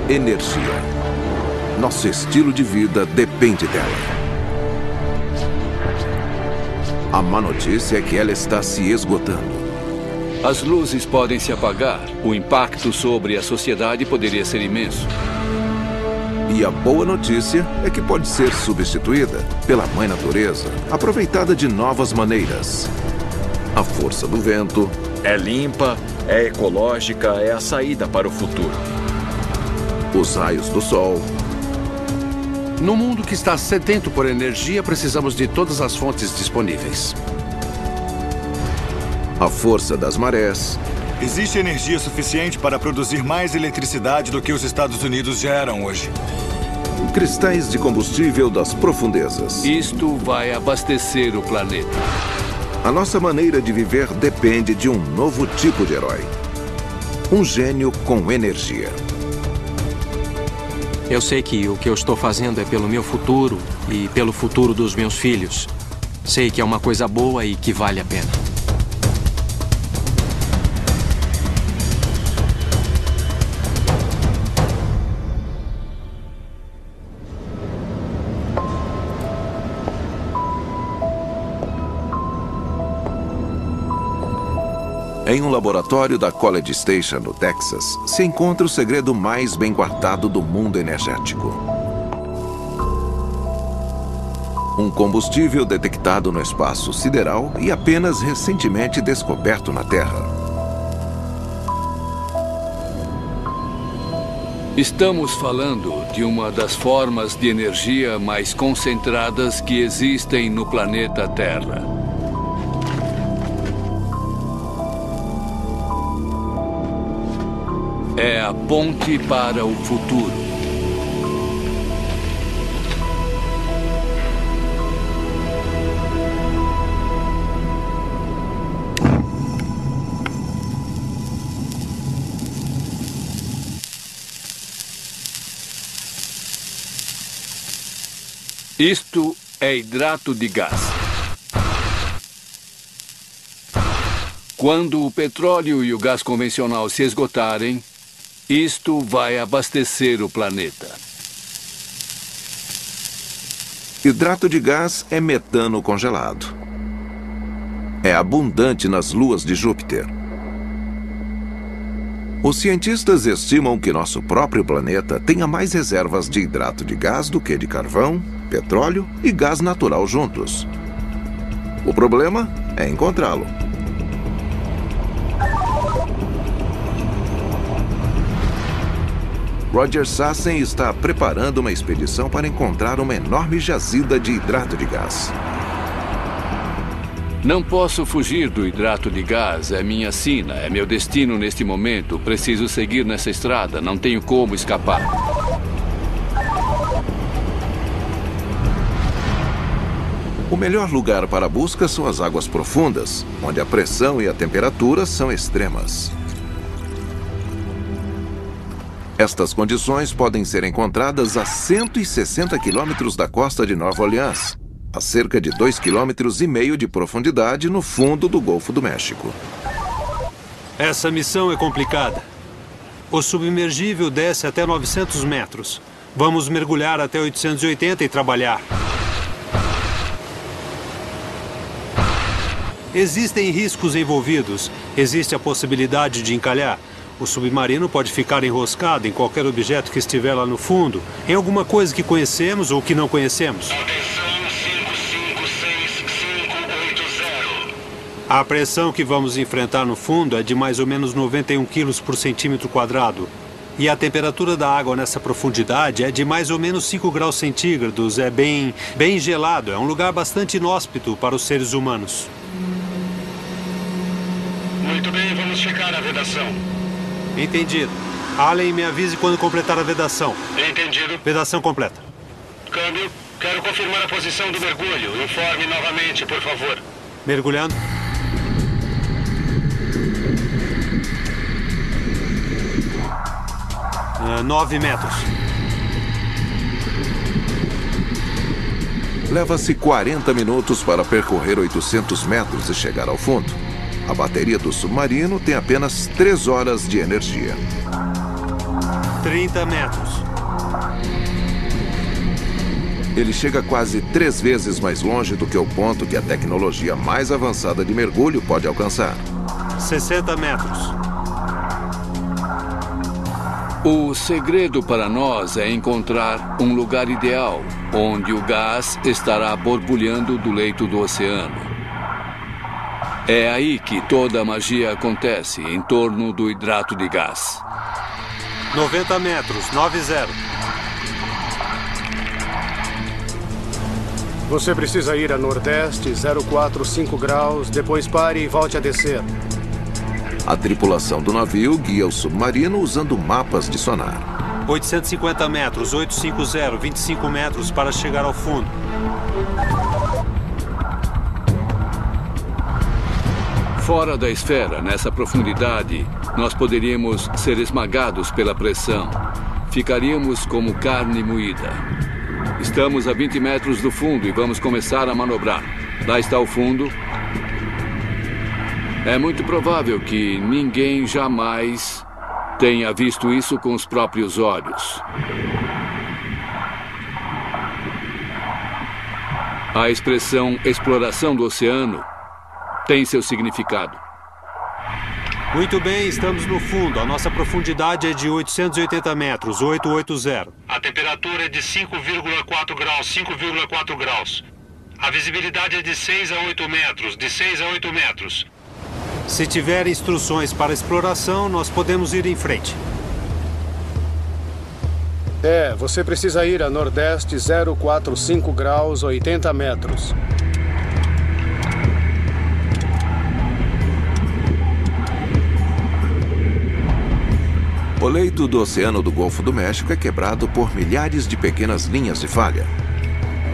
energia. Nosso estilo de vida depende dela. A má notícia é que ela está se esgotando. As luzes podem se apagar. O impacto sobre a sociedade poderia ser imenso. E a boa notícia é que pode ser substituída pela mãe natureza, aproveitada de novas maneiras. A força do vento. É limpa, é ecológica, é a saída para o futuro. Os raios do sol. No mundo que está sedento por energia, precisamos de todas as fontes disponíveis. A força das marés. Existe energia suficiente para produzir mais eletricidade do que os Estados Unidos geram hoje. Cristais de combustível das profundezas. Isto vai abastecer o planeta. A nossa maneira de viver depende de um novo tipo de herói. Um gênio com energia. Eu sei que o que eu estou fazendo é pelo meu futuro e pelo futuro dos meus filhos. Sei que é uma coisa boa e que vale a pena. Em um laboratório da College Station, no Texas, se encontra o segredo mais bem guardado do mundo energético. Um combustível detectado no espaço sideral e apenas recentemente descoberto na Terra. Estamos falando de uma das formas de energia mais concentradas que existem no planeta Terra. É a ponte para o futuro. Isto é hidrato de gás. Quando o petróleo e o gás convencional se esgotarem, isto vai abastecer o planeta. Hidrato de gás é metano congelado. É abundante nas luas de Júpiter. Os cientistas estimam que nosso próprio planeta tenha mais reservas de hidrato de gás do que de carvão, petróleo e gás natural juntos. O problema é encontrá-lo. Roger Sassen está preparando uma expedição para encontrar uma enorme jazida de hidrato de gás. Não posso fugir do hidrato de gás. É minha sina, é meu destino neste momento. Preciso seguir nessa estrada, não tenho como escapar. O melhor lugar para a busca são as águas profundas, onde a pressão e a temperatura são extremas. Estas condições podem ser encontradas a 160 quilômetros da costa de Nova Orleans, a cerca de 2,5 quilômetros de profundidade no fundo do Golfo do México. Essa missão é complicada. O submergível desce até 900 metros. Vamos mergulhar até 880 e trabalhar. Existem riscos envolvidos. Existe a possibilidade de encalhar. O submarino pode ficar enroscado em qualquer objeto que estiver lá no fundo, em alguma coisa que conhecemos ou que não conhecemos. Atenção 556580. A pressão que vamos enfrentar no fundo é de mais ou menos 91 quilos por centímetro quadrado. E a temperatura da água nessa profundidade é de mais ou menos 5 graus centígrados. É bem gelado. É um lugar bastante inóspito para os seres humanos. Muito bem, vamos checar a vedação. Entendido. Allen, me avise quando completar a vedação. Entendido. Vedação completa. Câmbio. Quero confirmar a posição do mergulho. Informe novamente, por favor. Mergulhando. Ah, 9 metros. Leva-se 40 minutos para percorrer 800 metros e chegar ao fundo. A bateria do submarino tem apenas 3 horas de energia. 30 metros. Ele chega quase 3 vezes mais longe do que o ponto que a tecnologia mais avançada de mergulho pode alcançar. 60 metros. O segredo para nós é encontrar um lugar ideal, onde o gás estará borbulhando do leito do oceano. É aí que toda a magia acontece, em torno do hidrato de gás. 90 metros, 90. Você precisa ir a nordeste, 045 graus, depois pare e volte a descer. A tripulação do navio guia o submarino usando mapas de sonar. 850 metros, 850, 25 metros para chegar ao fundo. Fora da esfera, nessa profundidade, nós poderíamos ser esmagados pela pressão. Ficaríamos como carne moída. Estamos a 20 metros do fundo e vamos começar a manobrar. Lá está o fundo. É muito provável que ninguém jamais tenha visto isso com os próprios olhos. A expressão exploração do oceano tem seu significado. Muito bem, estamos no fundo. A nossa profundidade é de 880 metros, 880. A temperatura é de 5,4 graus, 5,4 graus. A visibilidade é de 6 a 8 metros, de 6 a 8 metros. Se tiver instruções para exploração, nós podemos ir em frente. Você precisa ir a nordeste, 045 graus, 80 metros. O leito do Oceano do Golfo do México é quebrado por milhares de pequenas linhas de falha.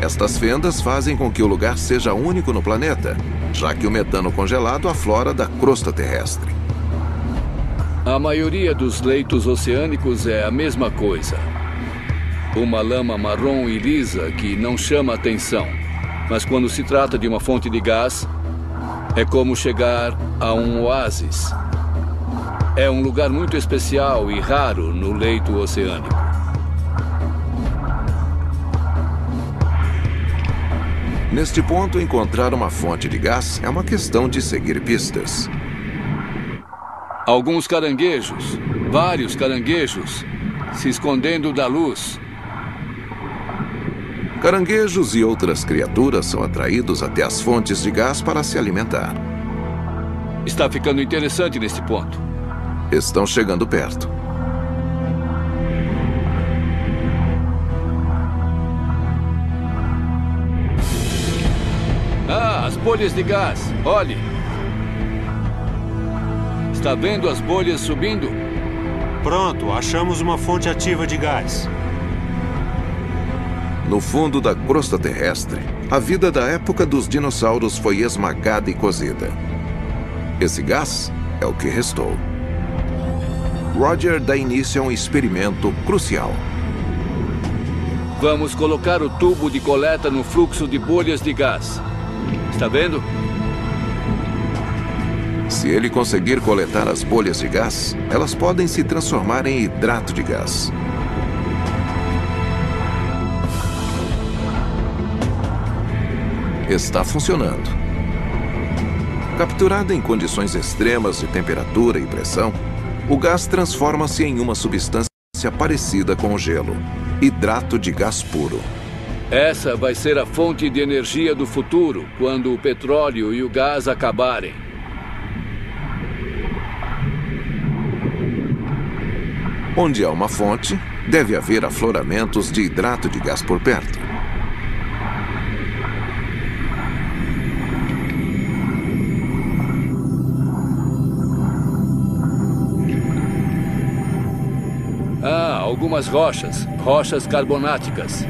Estas fendas fazem com que o lugar seja único no planeta, já que o metano congelado aflora da crosta terrestre. A maioria dos leitos oceânicos é a mesma coisa. Uma lama marrom e lisa que não chama atenção. Mas quando se trata de uma fonte de gás, é como chegar a um oásis. É um lugar muito especial e raro no leito oceânico. Neste ponto, encontrar uma fonte de gás é uma questão de seguir pistas. Alguns caranguejos, vários caranguejos, se escondendo da luz. Caranguejos e outras criaturas são atraídos até as fontes de gás para se alimentar. Está ficando interessante nesse ponto. Estão chegando perto. As bolhas de gás. Olhe. Está vendo as bolhas subindo? Pronto, achamos uma fonte ativa de gás. No fundo da crosta terrestre, a vida da época dos dinossauros foi esmagada e cozida. Esse gás é o que restou. Roger dá início a um experimento crucial. Vamos colocar o tubo de coleta no fluxo de bolhas de gás. Está vendo? Se ele conseguir coletar as bolhas de gás, elas podem se transformar em hidrato de gás. Está funcionando. Capturado em condições extremas de temperatura e pressão, o gás transforma-se em uma substância parecida com o gelo. Hidrato de gás puro. Essa vai ser a fonte de energia do futuro, quando o petróleo e o gás acabarem. Onde há uma fonte, deve haver afloramentos de hidrato de gás por perto. Algumas rochas carbonáticas.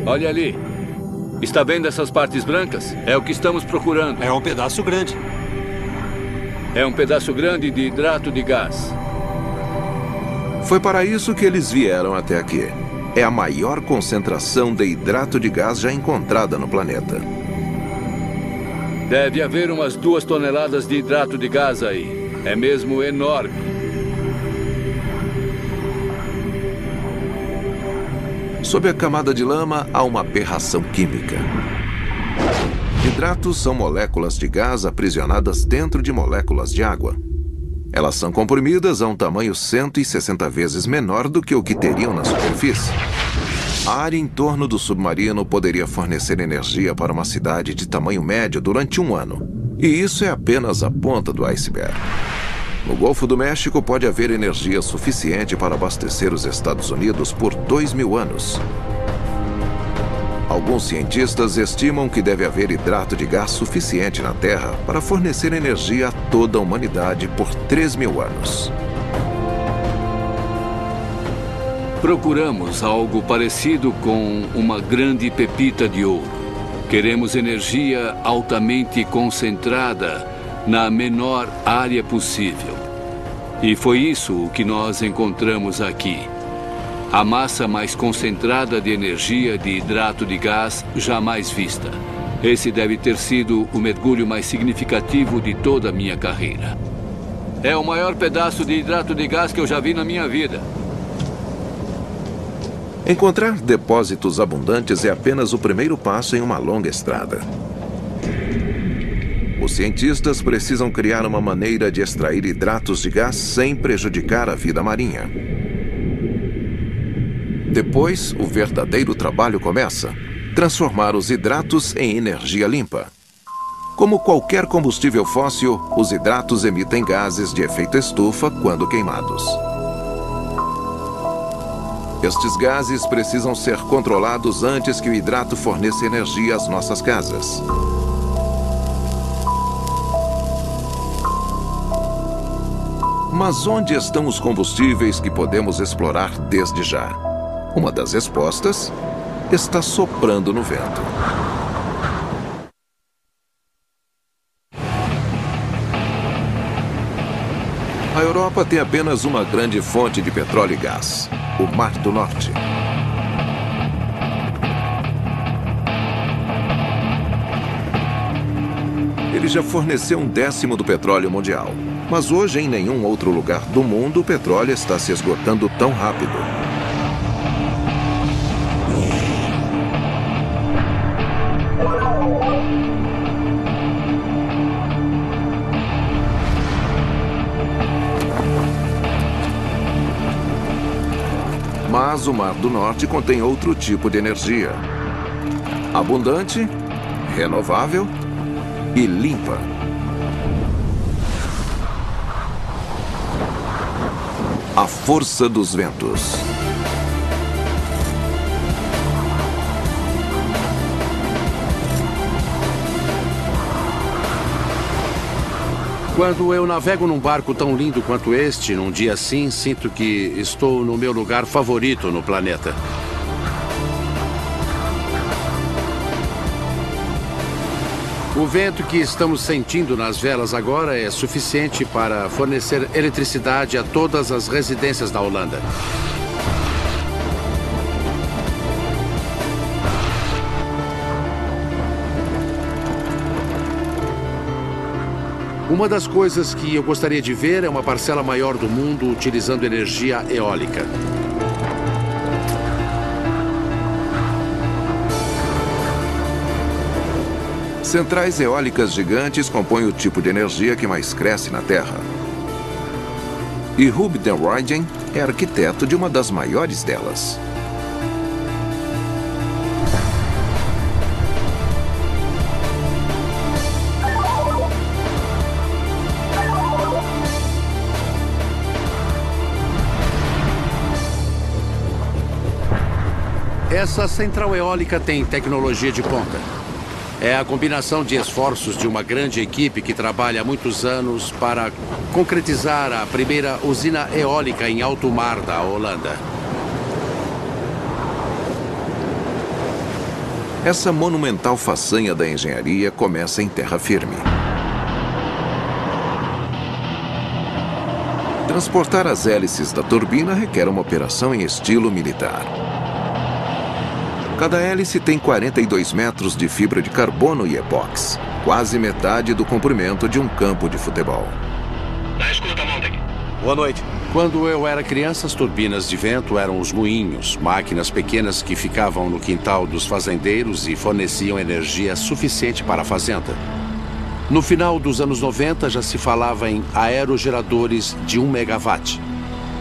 Olha ali. Está vendo essas partes brancas? É o que estamos procurando. É um pedaço grande. É um pedaço grande de hidrato de gás. Foi para isso que eles vieram até aqui. É a maior concentração de hidrato de gás já encontrada no planeta. Deve haver umas 2 toneladas de hidrato de gás aí. É mesmo enorme. Sob a camada de lama, há uma aberração química. Hidratos são moléculas de gás aprisionadas dentro de moléculas de água. Elas são comprimidas a um tamanho 160 vezes menor do que o que teriam na superfície. A área em torno do submarino poderia fornecer energia para uma cidade de tamanho médio durante um ano. E isso é apenas a ponta do iceberg. No Golfo do México pode haver energia suficiente para abastecer os Estados Unidos por 2.000 anos. Alguns cientistas estimam que deve haver hidrato de gás suficiente na Terra para fornecer energia a toda a humanidade por 3.000 anos. Procuramos algo parecido com uma grande pepita de ouro. Queremos energia altamente concentrada na menor área possível. E foi isso o que nós encontramos aqui. A massa mais concentrada de energia de hidrato de gás jamais vista. Esse deve ter sido o mergulho mais significativo de toda a minha carreira. É o maior pedaço de hidrato de gás que eu já vi na minha vida. Encontrar depósitos abundantes é apenas o primeiro passo em uma longa estrada. Os cientistas precisam criar uma maneira de extrair hidratos de gás sem prejudicar a vida marinha. Depois, o verdadeiro trabalho começa: transformar os hidratos em energia limpa. Como qualquer combustível fóssil, os hidratos emitem gases de efeito estufa quando queimados. Estes gases precisam ser controlados antes que o hidrato forneça energia às nossas casas. Mas onde estão os combustíveis que podemos explorar desde já? Uma das respostas está soprando no vento. A Europa tem apenas uma grande fonte de petróleo e gás: o Mar do Norte. Ele já forneceu 1/10 do petróleo mundial. Mas hoje, em nenhum outro lugar do mundo, o petróleo está se esgotando tão rápido. Mas o Mar do Norte contém outro tipo de energia: abundante, renovável e limpa. A força dos ventos. Quando eu navego num barco tão lindo quanto este, num dia assim, sinto que estou no meu lugar favorito no planeta. O vento que estamos sentindo nas velas agora é suficiente para fornecer eletricidade a todas as residências da Holanda. Uma das coisas que eu gostaria de ver é uma parcela maior do mundo utilizando energia eólica. Centrais eólicas gigantes compõem o tipo de energia que mais cresce na Terra. E Huub den Ruygen é arquiteto de uma das maiores delas. Essa central eólica tem tecnologia de ponta. É a combinação de esforços de uma grande equipe que trabalha há muitos anos para concretizar a primeira usina eólica em alto mar da Holanda. Essa monumental façanha da engenharia começa em terra firme. Transportar as hélices da turbina requer uma operação em estilo militar. Cada hélice tem 42 metros de fibra de carbono e epóxi, quase metade do comprimento de um campo de futebol. Na escuta, Montag. Boa noite. Quando eu era criança, as turbinas de vento eram os moinhos, máquinas pequenas que ficavam no quintal dos fazendeiros e forneciam energia suficiente para a fazenda. No final dos anos 90, já se falava em aerogeradores de 1 megawatt.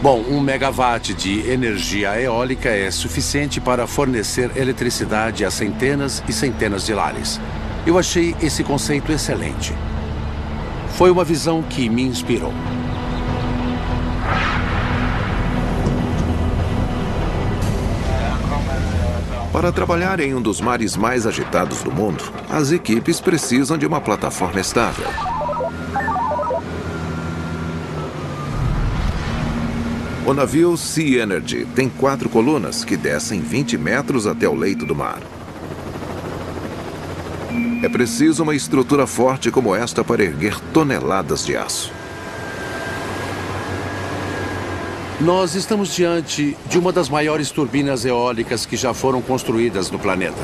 Bom, 1 megawatt de energia eólica é suficiente para fornecer eletricidade a centenas e centenas de lares. Eu achei esse conceito excelente. Foi uma visão que me inspirou. Para trabalhar em um dos mares mais agitados do mundo, as equipes precisam de uma plataforma estável. O navio Sea Energy tem 4 colunas que descem 20 metros até o leito do mar. É preciso uma estrutura forte como esta para erguer toneladas de aço. Nós estamos diante de uma das maiores turbinas eólicas que já foram construídas no planeta.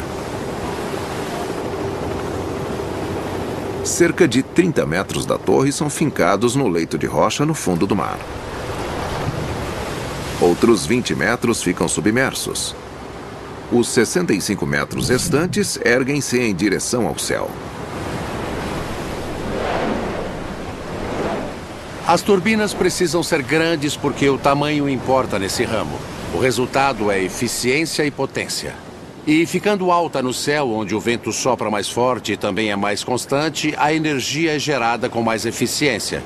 Cerca de 30 metros da torre são fincados no leito de rocha no fundo do mar. Outros 20 metros ficam submersos. Os 65 metros restantes erguem-se em direção ao céu. As turbinas precisam ser grandes porque o tamanho importa nesse ramo. O resultado é eficiência e potência. E ficando alta no céu, onde o vento sopra mais forte e também é mais constante, a energia é gerada com mais eficiência.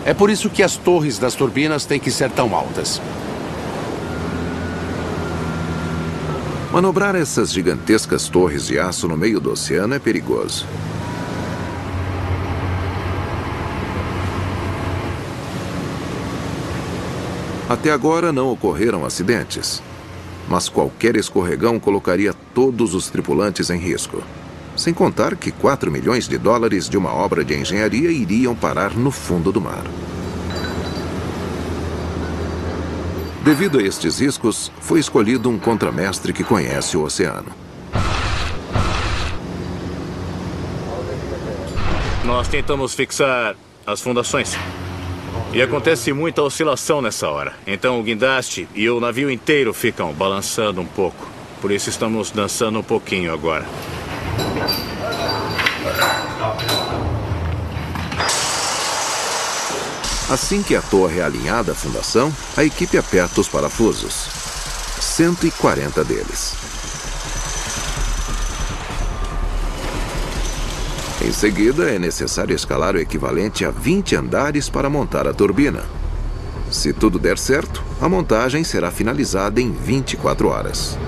É por isso que as torres das turbinas têm que ser tão altas. Manobrar essas gigantescas torres de aço no meio do oceano é perigoso. Até agora não ocorreram acidentes, mas qualquer escorregão colocaria todos os tripulantes em risco. Sem contar que 4 milhões de dólares de uma obra de engenharia iriam parar no fundo do mar. Devido a estes riscos, foi escolhido um contramestre que conhece o oceano. Nós tentamos fixar as fundações. E acontece muita oscilação nessa hora. Então o guindaste e o navio inteiro ficam balançando um pouco. Por isso estamos dançando um pouquinho agora. Assim que a torre é alinhada à fundação, a equipe aperta os parafusos. 140 deles. Em seguida, é necessário escalar o equivalente a 20 andares para montar a turbina. Se tudo der certo, a montagem será finalizada em 24 horas.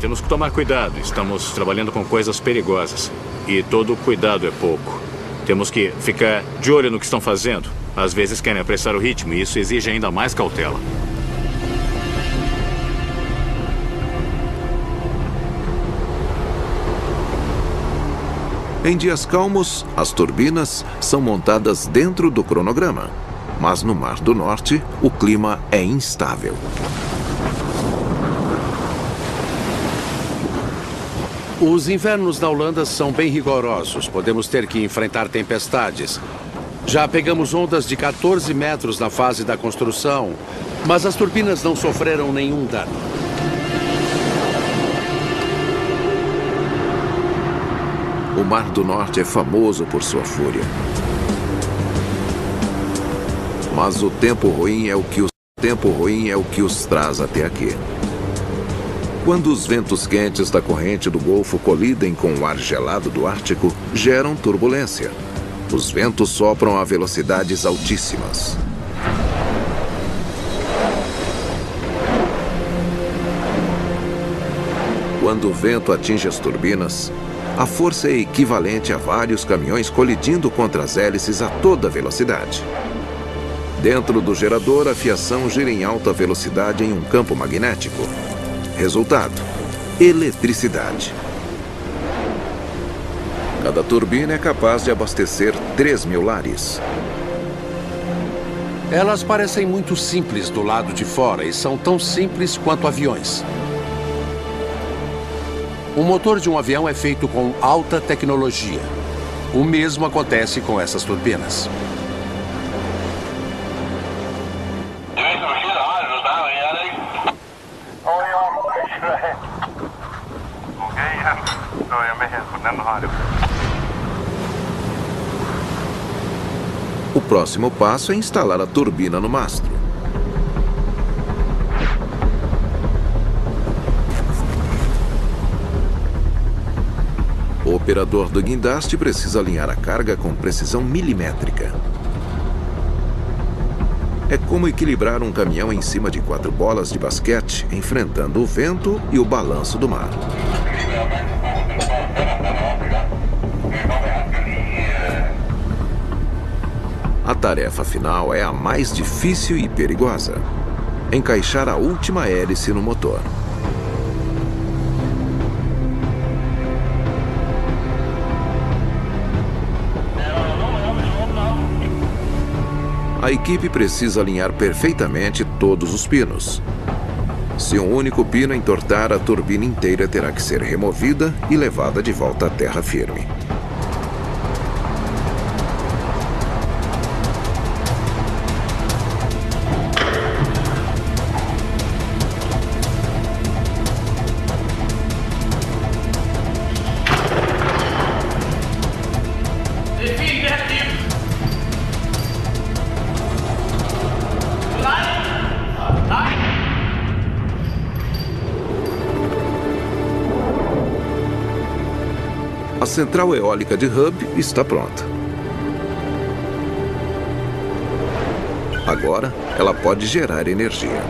Temos que tomar cuidado. Estamos trabalhando com coisas perigosas. E todo cuidado é pouco. Temos que ficar de olho no que estão fazendo. Às vezes querem apressar o ritmo e isso exige ainda mais cautela. Em dias calmos, as turbinas são montadas dentro do cronograma. Mas no Mar do Norte, o clima é instável. Os invernos na Holanda são bem rigorosos. Podemos ter que enfrentar tempestades. Já pegamos ondas de 14 metros na fase da construção, mas as turbinas não sofreram nenhum dano. O Mar do Norte é famoso por sua fúria. Mas o tempo ruim é o que os traz até aqui. Quando os ventos quentes da corrente do Golfo colidem com o ar gelado do Ártico, geram turbulência. Os ventos sopram a velocidades altíssimas. Quando o vento atinge as turbinas, a força é equivalente a vários caminhões colidindo contra as hélices a toda velocidade. Dentro do gerador, a fiação gira em alta velocidade em um campo magnético. Resultado: eletricidade. Cada turbina é capaz de abastecer 3.000 lares. Elas parecem muito simples do lado de fora e são tão simples quanto aviões. O motor de um avião é feito com alta tecnologia. O mesmo acontece com essas turbinas. O próximo passo é instalar a turbina no mastro. O operador do guindaste precisa alinhar a carga com precisão milimétrica. É como equilibrar um caminhão em cima de 4 bolas de basquete, enfrentando o vento e o balanço do mar. A tarefa final é a mais difícil e perigosa: encaixar a última hélice no motor. A equipe precisa alinhar perfeitamente todos os pinos. Se um único pino entortar, a turbina inteira terá que ser removida e levada de volta à terra firme. A central eólica de Hub está pronta. Agora, ela pode gerar energia.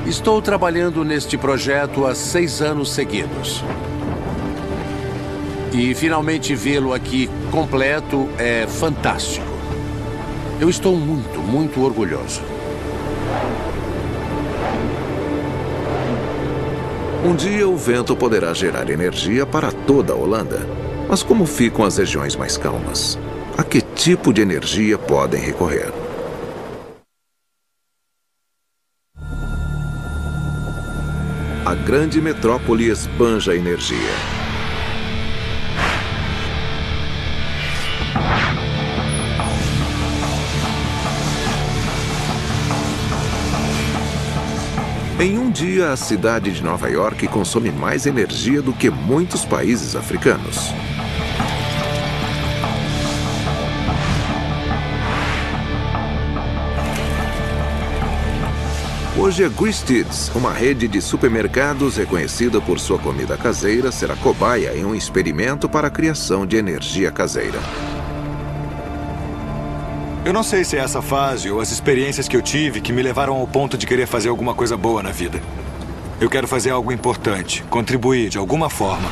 Estou trabalhando neste projeto há 6 anos seguidos. E finalmente vê-lo aqui completo é fantástico. Eu estou muito orgulhoso. Um dia o vento poderá gerar energia para toda a Holanda. Mas como ficam as regiões mais calmas? A que tipo de energia podem recorrer? A grande metrópole espanja energia. Em um dia, a cidade de Nova York consome mais energia do que muitos países africanos. Hoje, a Greesteeds, uma rede de supermercados reconhecida por sua comida caseira, será cobaia em um experimento para a criação de energia caseira. Eu não sei se é essa fase ou as experiências que eu tive que me levaram ao ponto de querer fazer alguma coisa boa na vida. Eu quero fazer algo importante, contribuir de alguma forma.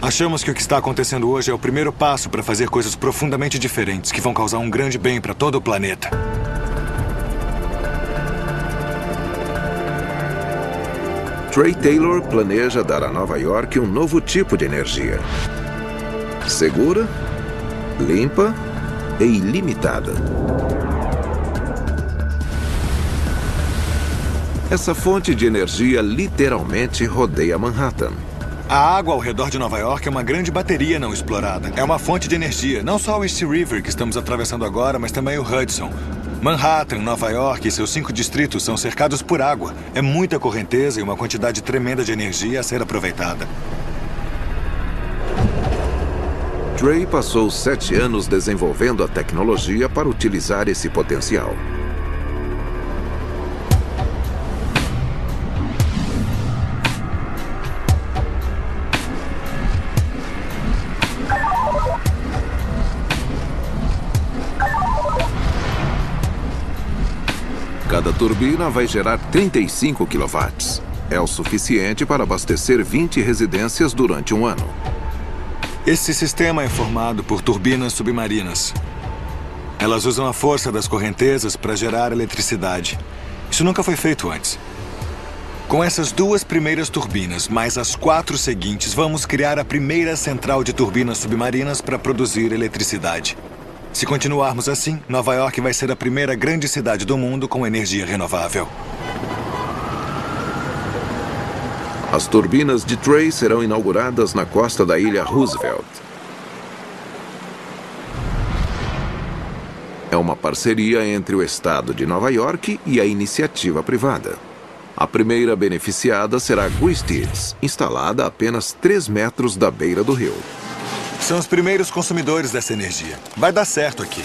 Achamos que o que está acontecendo hoje é o primeiro passo para fazer coisas profundamente diferentes que vão causar um grande bem para todo o planeta. Trey Taylor planeja dar a Nova York um novo tipo de energia. Segura, limpa e ilimitada. Essa fonte de energia literalmente rodeia Manhattan. A água ao redor de Nova York é uma grande bateria não explorada. É uma fonte de energia, não só o East River que estamos atravessando agora, mas também o Hudson. Manhattan, Nova York e seus 5 distritos são cercados por água. É muita correnteza e uma quantidade tremenda de energia a ser aproveitada. Trey passou 7 anos desenvolvendo a tecnologia para utilizar esse potencial. Cada turbina vai gerar 35 kW. É o suficiente para abastecer 20 residências durante um ano. Esse sistema é formado por turbinas submarinas. Elas usam a força das correntezas para gerar eletricidade. Isso nunca foi feito antes. Com essas 2 primeiras turbinas, mais as 4 seguintes, vamos criar a primeira central de turbinas submarinas para produzir eletricidade. Se continuarmos assim, Nova York vai ser a primeira grande cidade do mundo com energia renovável. As turbinas de Trey serão inauguradas na costa da ilha Roosevelt. É uma parceria entre o estado de Nova York e a iniciativa privada. A primeira beneficiada será Gristedes, instalada a apenas 3 metros da beira do rio. São os primeiros consumidores dessa energia. Vai dar certo aqui.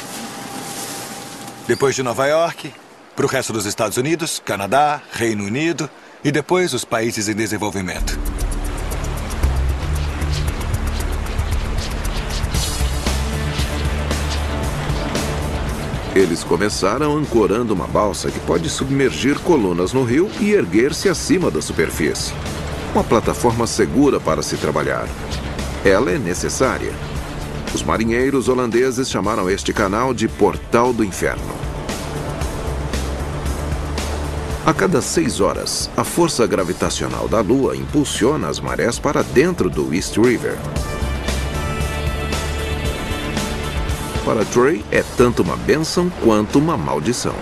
Depois de Nova York, para o resto dos Estados Unidos, Canadá, Reino Unido e depois os países em desenvolvimento. Eles começaram ancorando uma balsa que pode submergir colunas no rio e erguer-se acima da superfície. Uma plataforma segura para se trabalhar. Ela é necessária. Os marinheiros holandeses chamaram este canal de Portal do Inferno. A cada 6 horas, a força gravitacional da Lua impulsiona as marés para dentro do East River. Para Trey, é tanto uma bênção quanto uma maldição.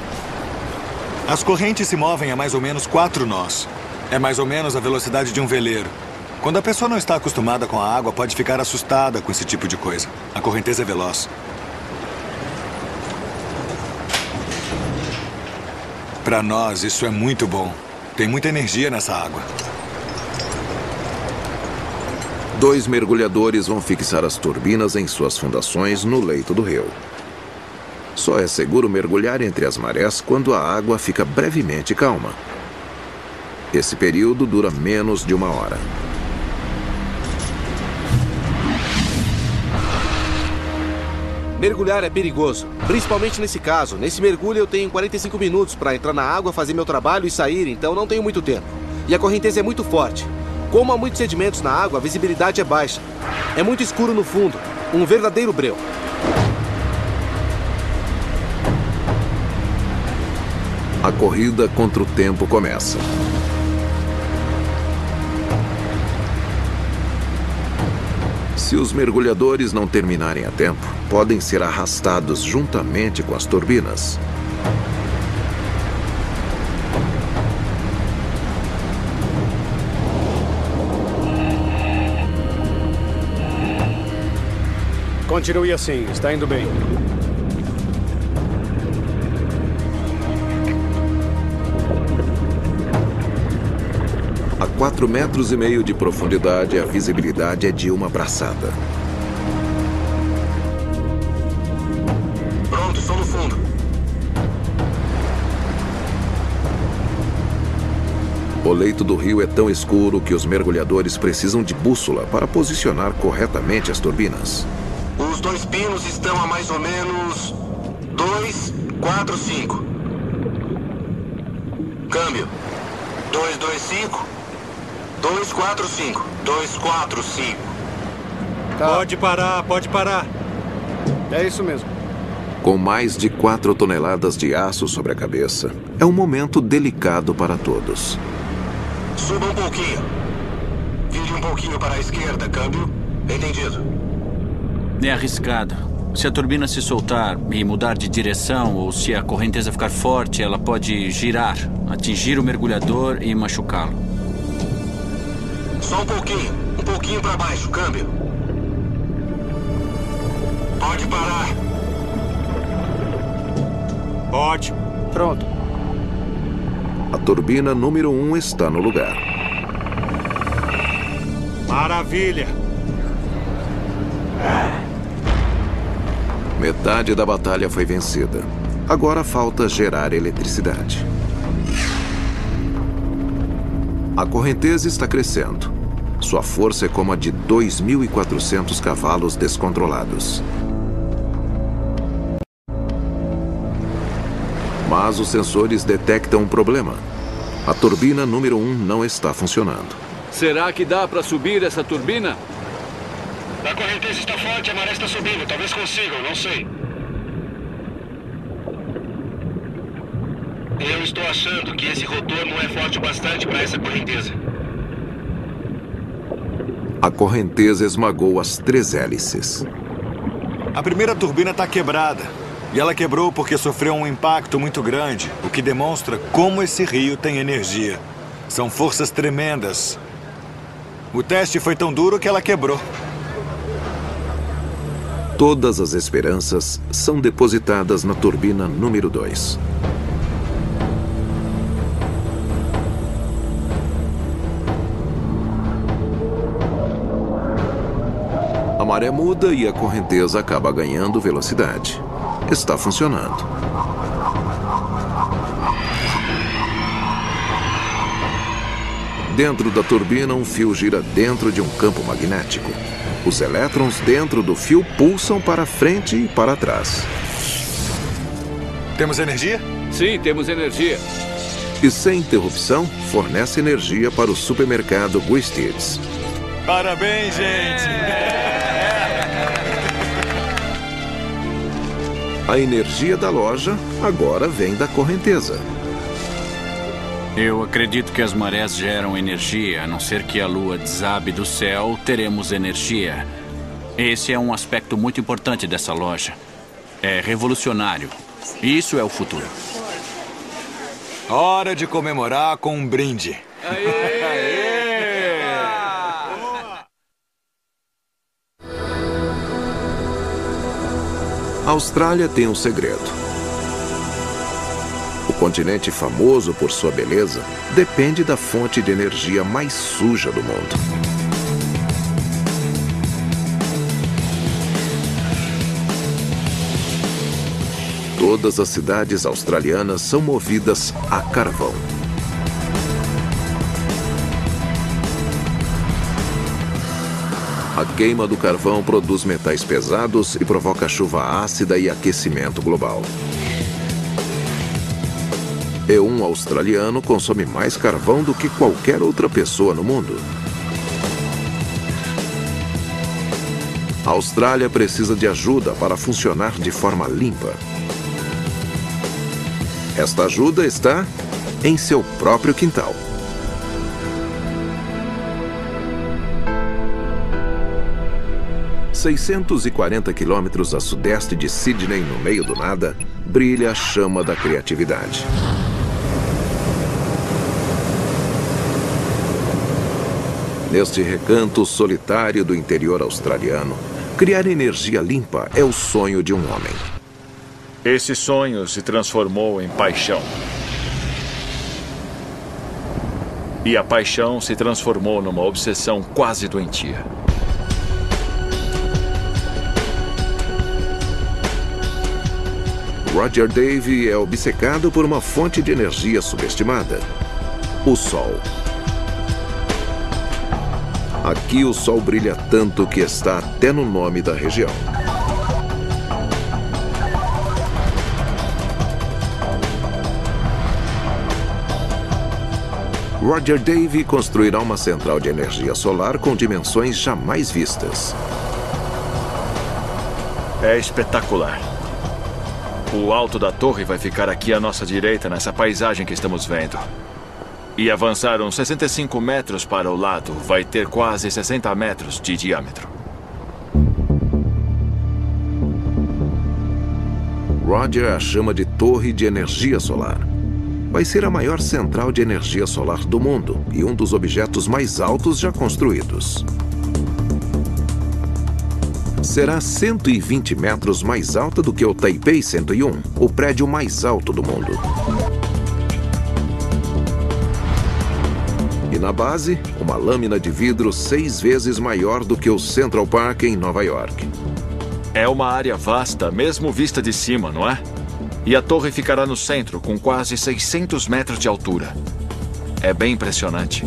As correntes se movem a mais ou menos 4 nós. É mais ou menos a velocidade de um veleiro. Quando a pessoa não está acostumada com a água, pode ficar assustada com esse tipo de coisa. A correnteza é veloz. Para nós, isso é muito bom. Tem muita energia nessa água. 2 mergulhadores vão fixar as turbinas em suas fundações no leito do rio. Só é seguro mergulhar entre as marés quando a água fica brevemente calma. Esse período dura menos de 1 hora. Mergulhar é perigoso, principalmente nesse caso. Nesse mergulho eu tenho 45 minutos para entrar na água, fazer meu trabalho e sair, então não tenho muito tempo. E a correnteza é muito forte. Como há muitos sedimentos na água, a visibilidade é baixa. É muito escuro no fundo, um verdadeiro breu. A corrida contra o tempo começa. Se os mergulhadores não terminarem a tempo, podem ser arrastados juntamente com as turbinas. Continue assim, está indo bem. A 4,5 metros de profundidade, a visibilidade é de uma braçada. Pronto, estou no fundo. O leito do rio é tão escuro que os mergulhadores precisam de bússola para posicionar corretamente as turbinas. Os 2 pinos estão a mais ou menos 2, 4, 5. Câmbio. 2, 2, 5. 2, 4, 5. 2, 4, 5. Tá. Pode parar, pode parar. É isso mesmo. Com mais de 4 toneladas de aço sobre a cabeça, é um momento delicado para todos. Suba um pouquinho. Vire um pouquinho para a esquerda, câmbio. Entendido. É arriscado. Se a turbina se soltar e mudar de direção, ou se a correnteza ficar forte, ela pode girar, atingir o mergulhador e machucá-lo. Só um pouquinho para baixo, câmbio. Pode parar. Pode. Pronto. A turbina número 1 está no lugar. Maravilha. Metade da batalha foi vencida. Agora falta gerar eletricidade. A correnteza está crescendo. Sua força é como a de 2.400 cavalos descontrolados. Mas os sensores detectam um problema. A turbina número 1 não está funcionando. Será que dá para subir essa turbina? A correnteza está forte, a maré está subindo. Talvez consigam, não sei. Eu estou achando que esse rotor não é forte o bastante para essa correnteza. A correnteza esmagou as 3 hélices. A primeira turbina está quebrada. E ela quebrou porque sofreu um impacto muito grande, o que demonstra como esse rio tem energia. São forças tremendas. O teste foi tão duro que ela quebrou. Todas as esperanças são depositadas na turbina número 2. A maré muda e a correnteza acaba ganhando velocidade. Está funcionando. Dentro da turbina, um fio gira dentro de um campo magnético. Os elétrons dentro do fio pulsam para frente e para trás. Temos energia? Sim, temos energia. E sem interrupção, fornece energia para o supermercado Guistids. Parabéns, gente! A energia da loja agora vem da correnteza. Eu acredito que as marés geram energia. A não ser que a lua desabe do céu, teremos energia. Esse é um aspecto muito importante dessa loja. É revolucionário. Isso é o futuro. Hora de comemorar com um brinde. A Austrália tem um segredo. O continente famoso por sua beleza depende da fonte de energia mais suja do mundo. Todas as cidades australianas são movidas a carvão. A queima do carvão produz metais pesados e provoca chuva ácida e aquecimento global. E um australiano consome mais carvão do que qualquer outra pessoa no mundo. A Austrália precisa de ajuda para funcionar de forma limpa. Esta ajuda está em seu próprio quintal. A 640 quilômetros a sudeste de Sydney, no meio do nada, brilha a chama da criatividade. Neste recanto solitário do interior australiano, criar energia limpa é o sonho de um homem. Esse sonho se transformou em paixão. E a paixão se transformou numa obsessão quase doentia. Roger Davey é obcecado por uma fonte de energia subestimada: o Sol. Aqui o Sol brilha tanto que está até no nome da região. Roger Davey construirá uma central de energia solar com dimensões jamais vistas. É espetacular. O alto da torre vai ficar aqui à nossa direita, nessa paisagem que estamos vendo. E avançar uns 65 metros para o lado, vai ter quase 60 metros de diâmetro. Roger a chama de torre de energia solar. Vai ser a maior central de energia solar do mundo e um dos objetos mais altos já construídos. Será 120 metros mais alta do que o Taipei 101, o prédio mais alto do mundo. E na base, uma lâmina de vidro 6 vezes maior do que o Central Park em Nova York. É uma área vasta, mesmo vista de cima, não é? E a torre ficará no centro, com quase 600 metros de altura. É bem impressionante.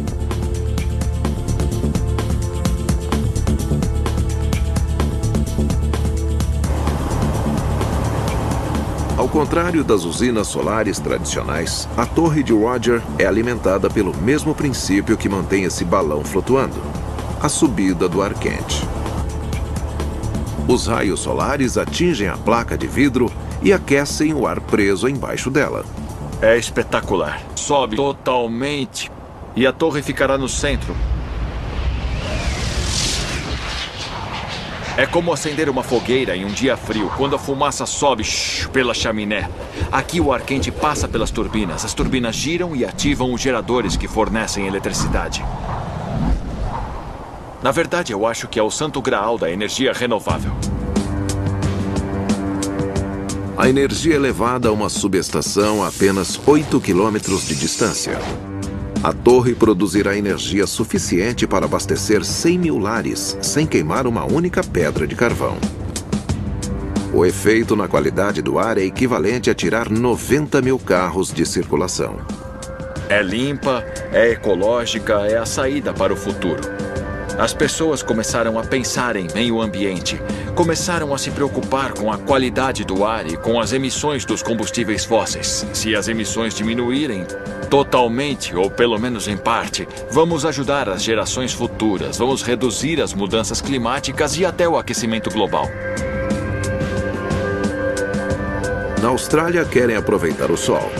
Ao contrário das usinas solares tradicionais, a torre de Roger é alimentada pelo mesmo princípio que mantém esse balão flutuando: a subida do ar quente. Os raios solares atingem a placa de vidro e aquecem o ar preso embaixo dela. É espetacular. Sobe totalmente. E a torre ficará no centro. É como acender uma fogueira em um dia frio, quando a fumaça sobe pela chaminé. Aqui o ar quente passa pelas turbinas. As turbinas giram e ativam os geradores que fornecem eletricidade. Na verdade, eu acho que é o santo graal da energia renovável. A energia é levada a uma subestação a apenas 8 quilômetros de distância. A torre produzirá energia suficiente para abastecer 100 mil lares, sem queimar uma única pedra de carvão. O efeito na qualidade do ar é equivalente a tirar 90 mil carros de circulação. É limpa, é ecológica, é a saída para o futuro. As pessoas começaram a pensar em meio ambiente, começaram a se preocupar com a qualidade do ar e com as emissões dos combustíveis fósseis. Se as emissões diminuírem totalmente, ou pelo menos em parte, vamos ajudar as gerações futuras, vamos reduzir as mudanças climáticas e até o aquecimento global. Na Austrália, querem aproveitar o sol.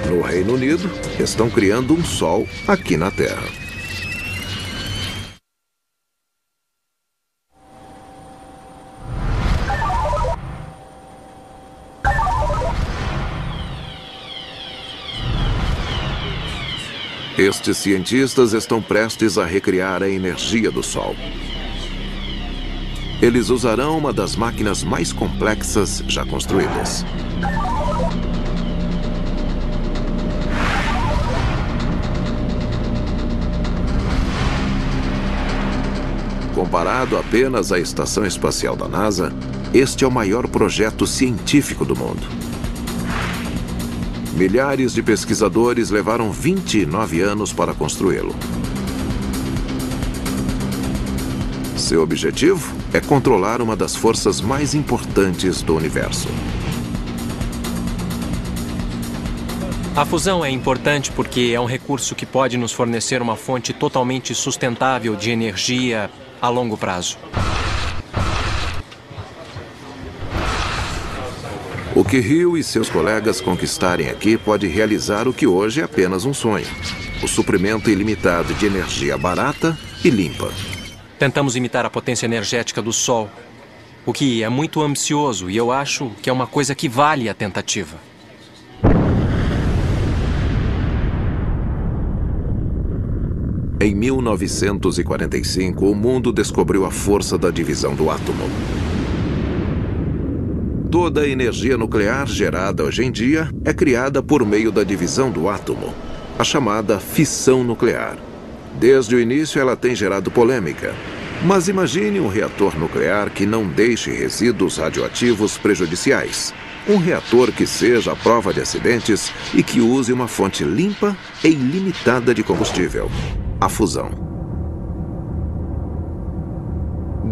No Reino Unido, estão criando um sol aqui na Terra. Estes cientistas estão prestes a recriar a energia do Sol. Eles usarão uma das máquinas mais complexas já construídas. Comparado apenas à Estação Espacial da NASA, este é o maior projeto científico do mundo. Milhares de pesquisadores levaram 29 anos para construí-lo. Seu objetivo é controlar uma das forças mais importantes do universo. A fusão é importante porque é um recurso que pode nos fornecer uma fonte totalmente sustentável de energia a longo prazo. O que Hill e seus colegas conquistarem aqui pode realizar o que hoje é apenas um sonho: o suprimento ilimitado de energia barata e limpa. Tentamos imitar a potência energética do Sol, o que é muito ambicioso e eu acho que é uma coisa que vale a tentativa. Em 1945, o mundo descobriu a força da divisão do átomo. Toda a energia nuclear gerada hoje em dia é criada por meio da divisão do átomo, a chamada fissão nuclear. Desde o início ela tem gerado polêmica. Mas imagine um reator nuclear que não deixe resíduos radioativos prejudiciais. Um reator que seja à prova de acidentes e que use uma fonte limpa e ilimitada de combustível: a fusão.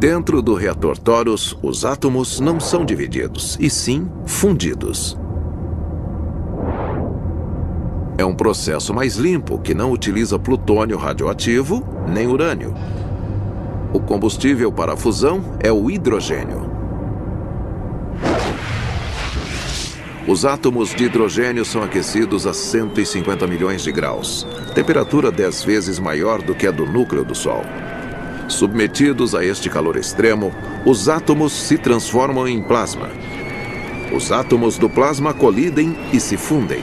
Dentro do reator Torus, os átomos não são divididos, e sim fundidos. É um processo mais limpo que não utiliza plutônio radioativo nem urânio. O combustível para a fusão é o hidrogênio. Os átomos de hidrogênio são aquecidos a 150 milhões de graus, temperatura 10 vezes maior do que a do núcleo do Sol. Submetidos a este calor extremo, os átomos se transformam em plasma. Os átomos do plasma colidem e se fundem.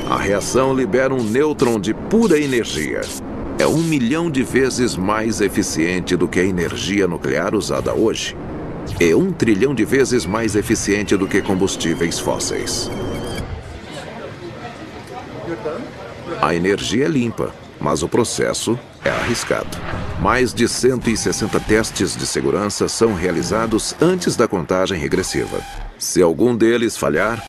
A reação libera um nêutron de pura energia. É 1 milhão de vezes mais eficiente do que a energia nuclear usada hoje. É 1 trilhão de vezes mais eficiente do que combustíveis fósseis. A energia é limpa, mas o processo é arriscado. Mais de 160 testes de segurança são realizados antes da contagem regressiva. Se algum deles falhar,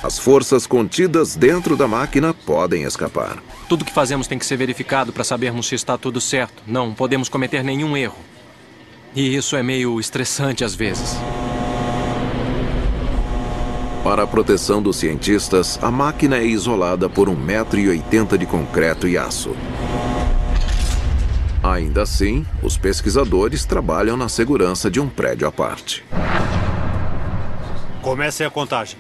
as forças contidas dentro da máquina podem escapar. Tudo que fazemos tem que ser verificado para sabermos se está tudo certo. Não podemos cometer nenhum erro. E isso é meio estressante às vezes. Para a proteção dos cientistas, a máquina é isolada por 1,80 m de concreto e aço. Ainda assim, os pesquisadores trabalham na segurança de um prédio à parte. Comece a contagem.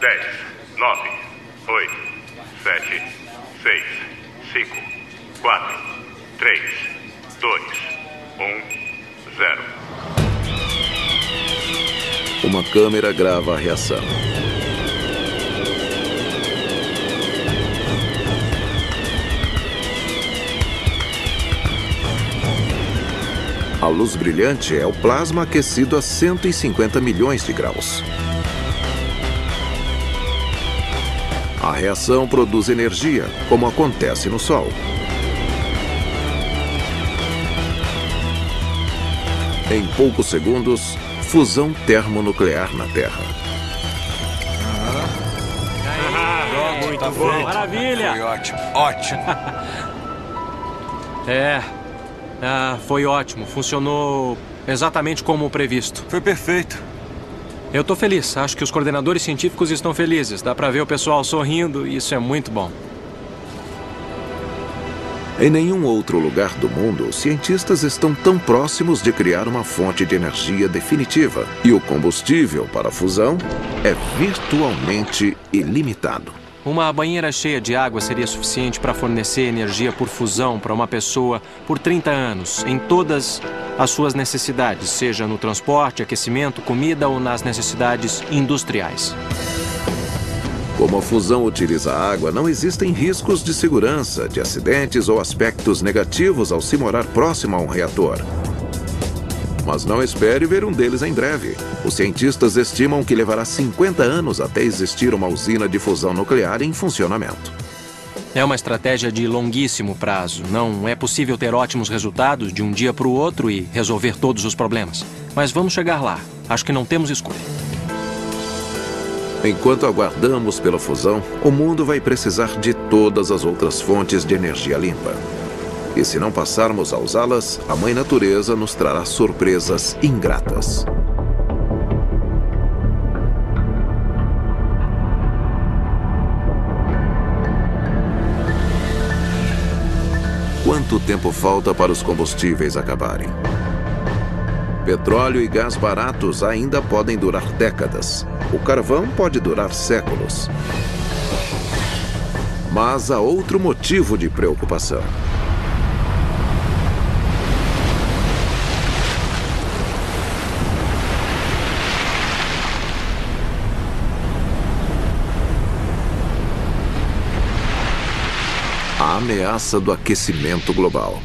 10, 9, 8, 7, 6, 5, 4, 3, 2, 1, 0. Uma câmera grava a reação. A luz brilhante é o plasma aquecido a 150 milhões de graus. A reação produz energia, como acontece no Sol. Em poucos segundos, fusão termonuclear na Terra. Muito bom. Maravilha. Foi ótimo. Ótimo. Foi ótimo. Funcionou exatamente como previsto. Foi perfeito. Eu tô feliz. Acho que os coordenadores científicos estão felizes. Dá pra ver o pessoal sorrindo e isso é muito bom. Em nenhum outro lugar do mundo, os cientistas estão tão próximos de criar uma fonte de energia definitiva. E o combustível para a fusão é virtualmente ilimitado. Uma banheira cheia de água seria suficiente para fornecer energia por fusão para uma pessoa por 30 anos, em todas as suas necessidades, seja no transporte, aquecimento, comida ou nas necessidades industriais. Como a fusão utiliza água, não existem riscos de segurança, de acidentes ou aspectos negativos ao se morar próximo a um reator. Mas não espere ver um deles em breve. Os cientistas estimam que levará 50 anos até existir uma usina de fusão nuclear em funcionamento. É uma estratégia de longuíssimo prazo. Não é possível ter ótimos resultados de um dia para o outro e resolver todos os problemas. Mas vamos chegar lá. Acho que não temos escolha. Enquanto aguardamos pela fusão, o mundo vai precisar de todas as outras fontes de energia limpa. E se não passarmos a usá-las, a Mãe Natureza nos trará surpresas ingratas. Quanto tempo falta para os combustíveis acabarem? Petróleo e gás baratos ainda podem durar décadas. O carvão pode durar séculos. Mas há outro motivo de preocupação. A ameaça do aquecimento global,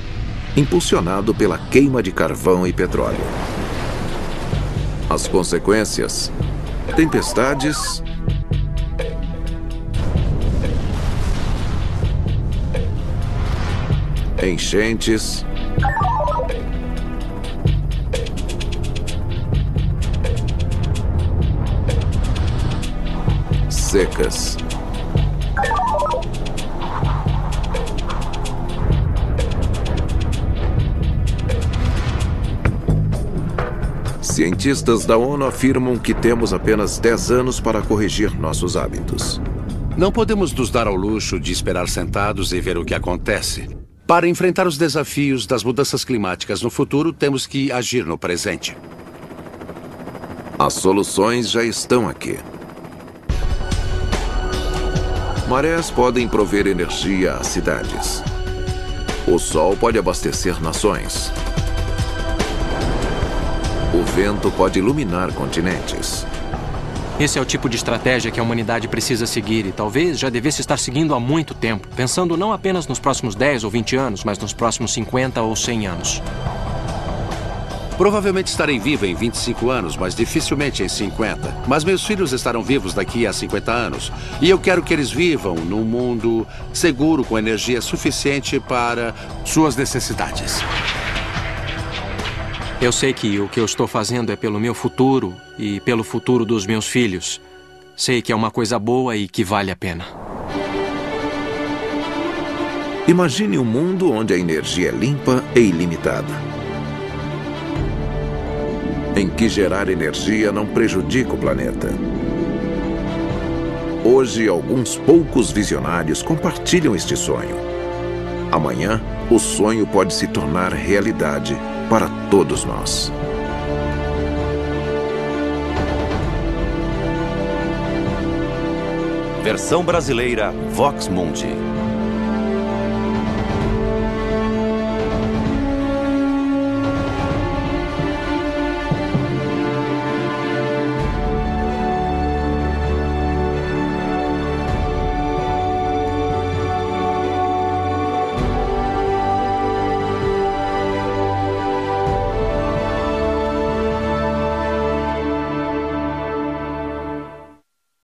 impulsionado pela queima de carvão e petróleo. As consequências: tempestades, enchentes, secas. Cientistas da ONU afirmam que temos apenas 10 anos para corrigir nossos hábitos. Não podemos nos dar ao luxo de esperar sentados e ver o que acontece. Para enfrentar os desafios das mudanças climáticas no futuro, temos que agir no presente. As soluções já estão aqui. Marés podem prover energia às cidades. O sol pode abastecer nações. O vento pode iluminar continentes. Esse é o tipo de estratégia que a humanidade precisa seguir e talvez já devesse estar seguindo há muito tempo, pensando não apenas nos próximos 10 ou 20 anos, mas nos próximos 50 ou 100 anos. Provavelmente estarei vivo em 25 anos, mas dificilmente em 50. Mas meus filhos estarão vivos daqui a 50 anos. E eu quero que eles vivam num mundo seguro, com energia suficiente para suas necessidades. Eu sei que o que eu estou fazendo é pelo meu futuro e pelo futuro dos meus filhos. Sei que é uma coisa boa e que vale a pena. Imagine um mundo onde a energia é limpa e ilimitada. Em que gerar energia não prejudica o planeta. Hoje, alguns poucos visionários compartilham este sonho. Amanhã, o sonho pode se tornar realidade para todos nós. Versão brasileira Vox Mundi.